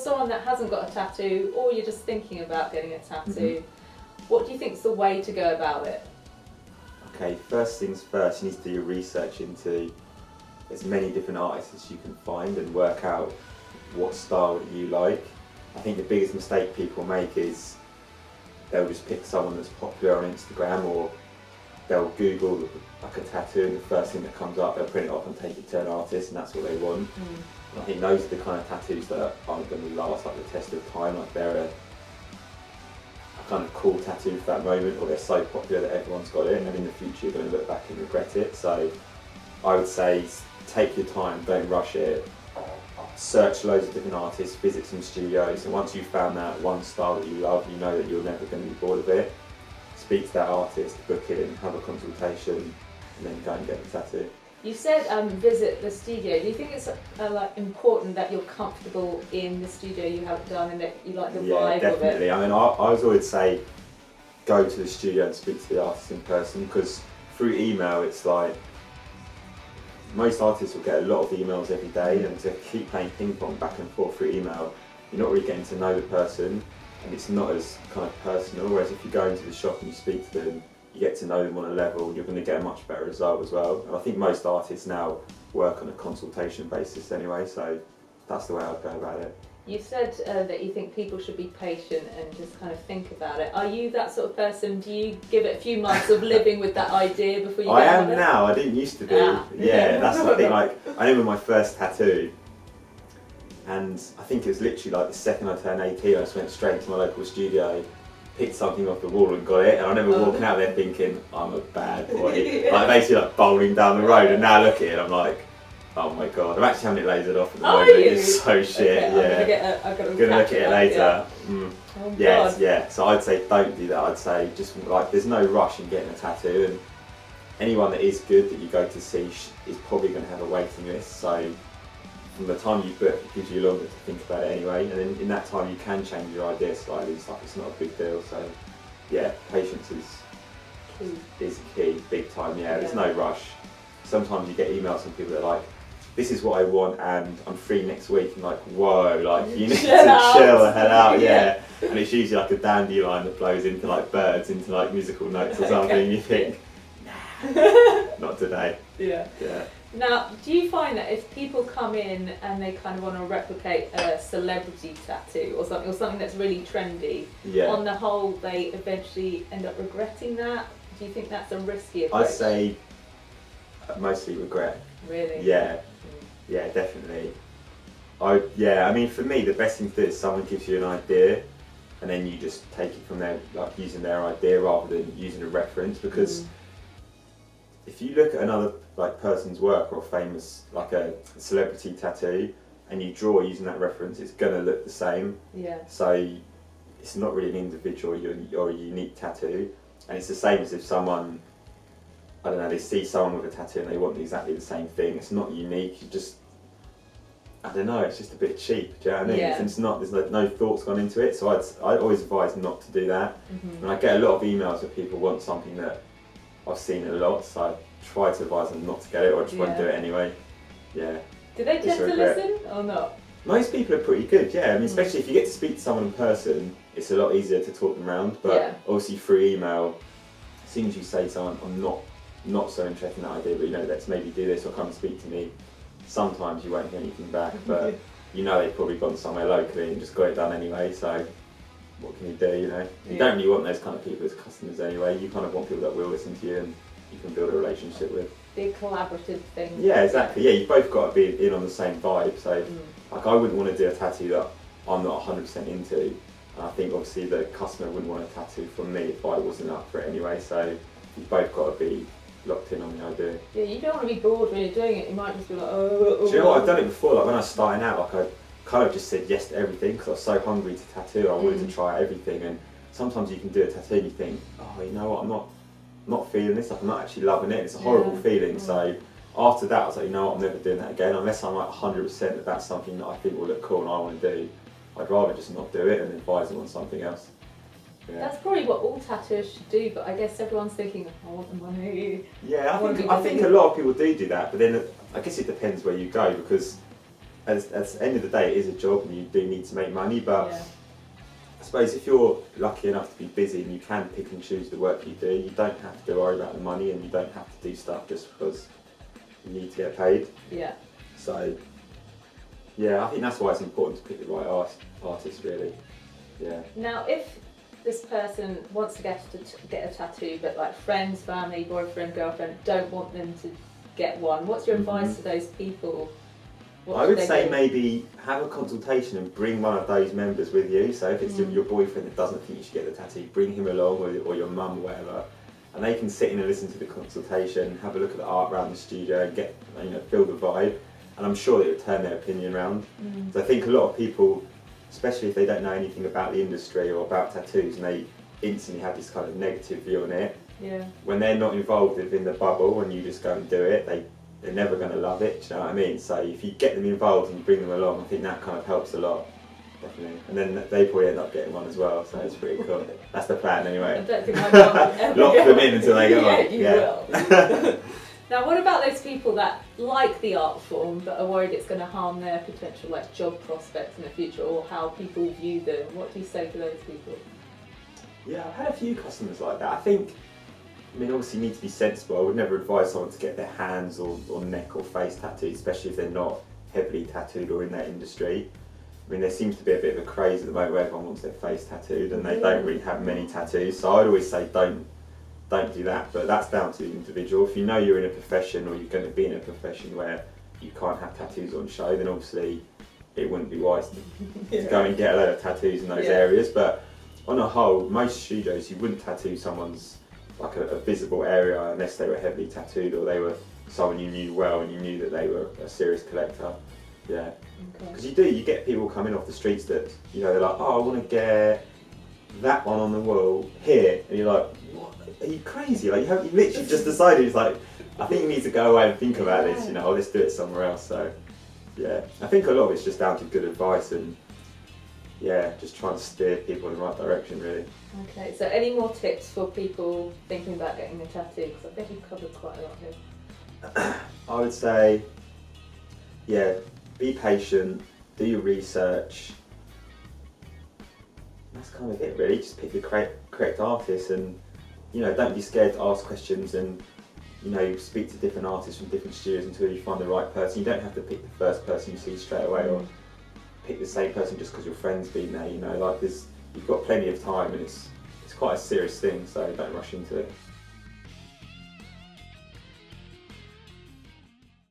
someone that hasn't got a tattoo, or you're just thinking about getting a tattoo, what do you think is the way to go about it? Okay, first things first, you need to do your research into as many different artists as you can find and work out what style that you like. I think the biggest mistake people make is they'll just pick someone that's popular on Instagram, or they'll Google like a tattoo and the first thing that comes up, they'll print it off and take it to an artist, and that's what they want. And I think those are the kind of tattoos that aren't going to last like the test of time. Like they're a kind of cool tattoo for that moment, or they're so popular that everyone's got it, and in the future you're going to look back and regret it. So I would say take your time, don't rush it. Search loads of different artists, visit some studios, and once you've found that one style that you love, you know that you're never going to be bored of it. Speak to that artist, book it in, have a consultation, and then go and get the tattoo. You said visit the studio. Do you think it's like important that you're comfortable in the studio you have it done and that you like the vibe of it? Yeah, definitely. I mean, I always say go to the studio and speak to the artist in person, because through email it's like most artists will get a lot of emails every day, and to keep playing ping pong back and forth through email, you're not really getting to know the person, and it's not as kind of personal. Whereas if you go into the shop and you speak to them, you get to know them on a level, and you're going to get a much better result as well. And I think most artists now work on a consultation basis anyway, so that's the way I'd go about it. You said that you think people should be patient and just kind of think about it. Are you that sort of person? Do you give it a few months of living with that idea before you I get am on it? now, I didn't used to be. Yeah, that's the thing. Like, I remember my first tattoo, and I think it was literally like the second I turned 18, I just went straight to my local studio, picked something off the wall and got it, and I remember walking out there thinking, I'm a bad boy. Like basically like bowling down the road, and now I look at it and I'm like, oh my god, I'm actually having it lasered off at the moment. It's so shit. Okay, yeah. I'm gonna look at it later. Oh, yes, yeah. So I'd say don't do that. I'd say just like there's no rush in getting a tattoo, and anyone that is good that you go to see is probably going to have a waiting list. So from the time you book, it gives you longer to think about it anyway, and then in that time you can change your idea slightly. It's like it's not a big deal. So yeah, patience is key, big time. Yeah, there's no rush. Sometimes you get emails from people that are like, this is what I want and I'm free next week. I'm like, whoa, like you need to chill the hell out, yeah. And it's usually like a dandelion that blows into like birds, into like musical notes or something. You think, nah, not today. Yeah. Now, do you find that if people come in and they kind of want to replicate a celebrity tattoo or something that's really trendy, on the whole they eventually end up regretting that? Do you think that's a risky approach? I'd say mostly regret. Really? Yeah, definitely. I mean, for me, the best thing to do is someone gives you an idea, and then you just take it from there, like using their idea rather than using a reference. Because if you look at another like person's work or a famous, like a celebrity tattoo, and you draw using that reference, it's gonna look the same. Yeah. So it's not really an individual or a unique tattoo, and it's the same as if someone, I don't know, they see someone with a tattoo and they want exactly the same thing. It's not unique. You just, I don't know. It's just a bit cheap. Do you know what I mean? Yeah. It's not. There's no thoughts gone into it. So I always advise not to do that. And I get a lot of emails where people want something that I've seen a lot. So I try to advise them not to get it, or just won't do it anyway. Yeah. Do they tend to listen or not? Most people are pretty good. Yeah. I mean, especially if you get to speak to someone in person, it's a lot easier to talk them around. But obviously through email, as soon as you say to someone, I'm not so interested in that idea, but you know, let's maybe do this or come and speak to me. Sometimes you won't hear anything back, but you know they've probably gone somewhere locally and just got it done anyway, so what can you do, you know? You don't really want those kind of people as customers anyway. You kind of want people that will listen to you and you can build a relationship with. Big collaborative thing. Yeah, exactly. Yeah, you've both got to be in on the same vibe, so like I wouldn't want to do a tattoo that I'm not 100% into, and I think obviously the customer wouldn't want a tattoo from me if I wasn't up for it anyway, so you've both got to be locked in on the idea. Yeah, you don't want to be bored when you're doing it. You might just be like, oh. Do you know what? I've done it before. Like when I was starting out, like I kind of just said yes to everything because I was so hungry to tattoo. I wanted to try everything, and sometimes you can do a tattoo and you think, oh, you know what? I'm not feeling this. Like I'm not actually loving it. It's a horrible feeling. So after that, I was like, you know what? I'm never doing that again unless I'm like 100% that that's something that I think will look cool and I want to do. I'd rather just not do it and advise them on something else. Yeah. That's probably what all tattooers should do, but I guess everyone's thinking, I want the money. Yeah, I think a lot of people do that, but then I guess it depends where you go, because at the end of the day, it is a job and you do need to make money, but Yeah. I suppose if you're lucky enough to be busy and you can pick and choose the work you do, you don't have to worry about the money and you don't have to do stuff just because you need to get paid. Yeah. So, yeah, I think that's why it's important to pick the right artist, really. Yeah. Now, if this person wants to get a tattoo, but like friends, family, boyfriend, girlfriend don't want them to get one, what's your advice to those people? I would say maybe have a consultation and bring one of those members with you. So if it's your boyfriend that doesn't think you should get the tattoo, bring him along, or your mum or whatever, and they can sit in and listen to the consultation, have a look at the art around the studio, and get, feel the vibe. And I'm sure that it would turn their opinion around. So I think a lot of people, especially if they don't know anything about the industry or about tattoos, and they instantly have this kind of negative view on it. Yeah. When they're not involved within the bubble and you just go and do it, they're never going to love it, do you know what I mean? So if you get them involved and you bring them along, I think that kind of helps a lot, definitely. And then they probably end up getting one as well, so it's pretty cool. That's the plan anyway. I don't think my mum would ever Lock them in until they get yeah, on. You will. Now, what about those people that like the art form but are worried it's going to harm their potential job prospects in the future, or how people view them? What do you say to those people? Yeah, I've had a few customers like that. Obviously you need to be sensible. I would never advise someone to get their hands or neck or face tattooed, especially if they're not heavily tattooed or in that industry. There seems to be a bit of a craze at the moment where everyone wants their face tattooed and they don't really have many tattoos. So I'd always say don't do that, but that's down to the individual. If you know you're in a profession or you're going to be in a profession where you can't have tattoos on show, then obviously it wouldn't be wise to go and get a load of tattoos in those areas. But on a whole, most studios, you wouldn't tattoo someone's a visible area unless they were heavily tattooed or they were someone you knew well and you knew that they were a serious collector. Yeah, because you get people coming off the streets that they're like, oh, I want to get that one on the wall here, and you're like, what? Are you crazy? You literally just decided. It's like, I think you need to go away and think about this. Let's do it somewhere else. So yeah, I think a lot of it's just down to good advice and just trying to steer people in the right direction, really. Okay, so any more tips for people thinking about getting a tattoo? Because I think you've covered quite a lot here. I would say, be patient, do your research. That's kind of it, really. Just pick the correct artist, and don't be scared to ask questions, and speak to different artists from different studios until you find the right person. You don't have to pick the first person you see straight away, or pick the same person just because your friend's been there. You've got plenty of time, and it's quite a serious thing, so don't rush into it.